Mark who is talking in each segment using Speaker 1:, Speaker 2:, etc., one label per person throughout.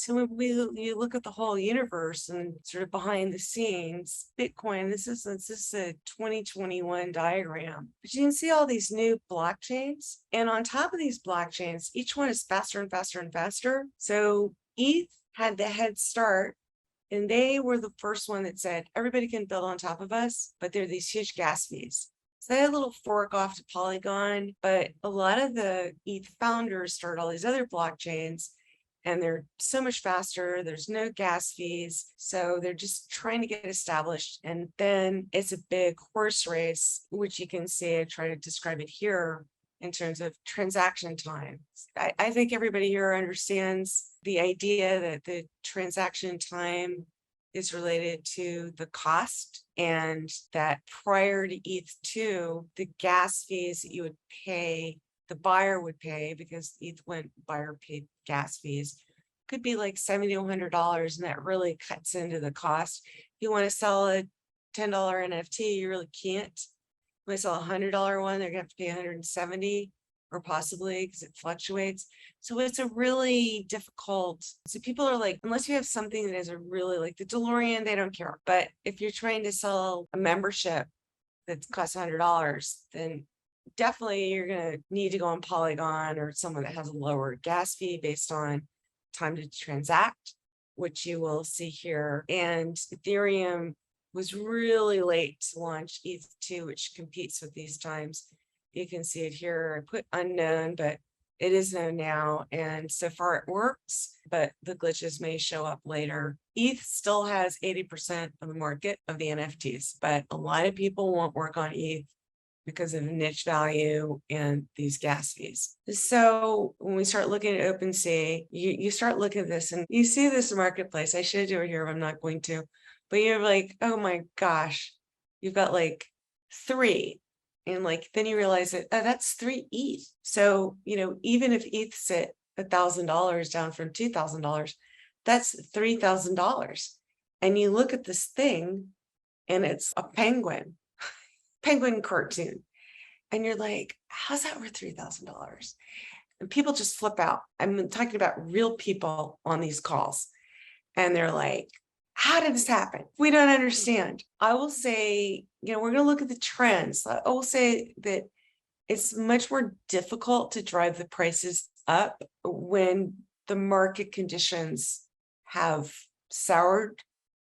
Speaker 1: So when you look at the whole universe and sort of behind the scenes, Bitcoin, this is a 2021 diagram, but you can see all these new blockchains. And on top of these blockchains, each one is faster and faster and faster. So ETH had the head start, and they were the first one that said, everybody can build on top of us, but there are these huge gas fees. So they had a little fork off to Polygon, but a lot of the ETH founders started all these other blockchains, and they're so much faster. There's no gas fees. So they're just trying to get established. And then it's a big horse race, which you can see, I try to describe it here in terms of transaction time. I think everybody here understands the idea that the transaction time is related to the cost, and that prior to ETH2, the gas fees that you would pay, the buyer would pay, because ETH went, buyer paid gas fees, could be like $70 to $100, and that really cuts into the cost. If you want to sell a $10 NFT, you really can't. When I sell a $100 one, they're gonna have to pay 170, or possibly, because it fluctuates. So it's a really difficult. So people are like, unless you have something that is a really, like the DeLorean, they don't care. But if you're trying to sell a membership that costs $100, then definitely you're gonna need to go on Polygon or someone that has a lower gas fee based on time to transact, which you will see here. And Ethereum was really late to launch ETH2, which competes with these times. You can see it here. I put unknown, but it is known now. And so far it works, but the glitches may show up later. ETH still has 80% of the market of the NFTs, but a lot of people won't work on ETH because of niche value and these gas fees. So when we start looking at OpenSea, you start looking at this and you see this marketplace. I should do it here, but I'm not going to. But you're like, oh my gosh, you've got like 3. And like, then you realize that that's 3 ETH. So, even if ETH's at $1,000 down from $2,000, that's $3,000. And you look at this thing and it's a penguin cartoon. And you're like, how's that worth $3,000? And people just flip out. I'm talking about real people on these calls. And they're like, how did this happen? We don't understand. I will say, we're going to look at the trends. I will say that it's much more difficult to drive the prices up when the market conditions have soured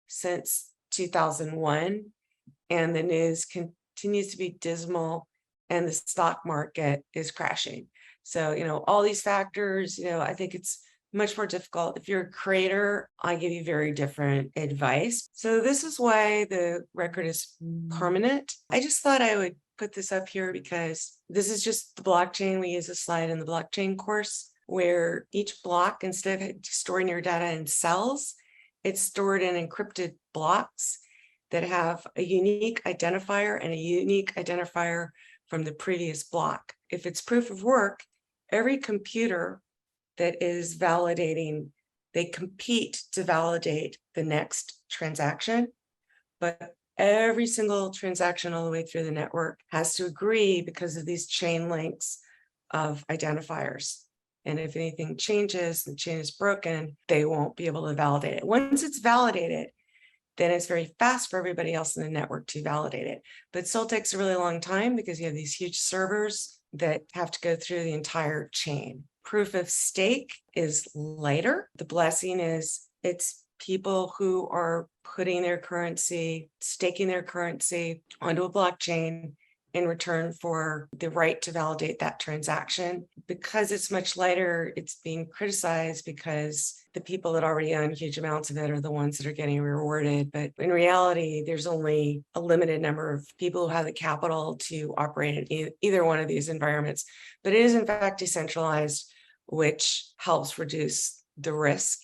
Speaker 1: since 2001, and the news continues to be dismal, and the stock market is crashing. So, all these factors, I think it's much more difficult. If you're a creator, I give you very different advice. So this is why the record is permanent. I just thought I would put this up here because this is just the blockchain. We use a slide in the blockchain course where each block, instead of storing your data in cells, it's stored in encrypted blocks that have a unique identifier and a unique identifier from the previous block. If it's proof of work, every computer that is validating, they compete to validate the next transaction, but every single transaction all the way through the network has to agree because of these chain links of identifiers. And if anything changes, the chain is broken, they won't be able to validate it. Once it's validated, then it's very fast for everybody else in the network to validate it. But it still takes a really long time because you have these huge servers that have to go through the entire chain. Proof of stake is lighter. The blessing is it's people who are putting their currency, staking their currency onto a blockchain in return for the right to validate that transaction. Because it's much lighter, it's being criticized because the people that already own huge amounts of it are the ones that are getting rewarded. But in reality, there's only a limited number of people who have the capital to operate in either one of these environments. But it is in fact decentralized, which helps reduce the risk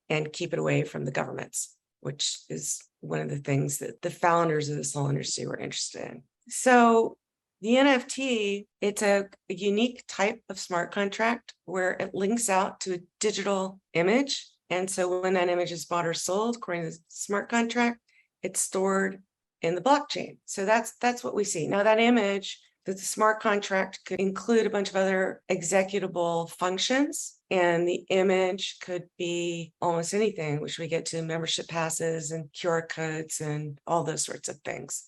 Speaker 1: and keep it away from the governments, which is one of the things that the founders of this whole industry were interested in. So the NFT, it's a unique type of smart contract where it links out to a digital image. And so when that image is bought or sold, according to the smart contract, it's stored in the blockchain. So that's what we see. Now that image that the smart contract could include a bunch of other executable functions. And the image could be almost anything, which we get to membership passes and QR codes and all those sorts of things.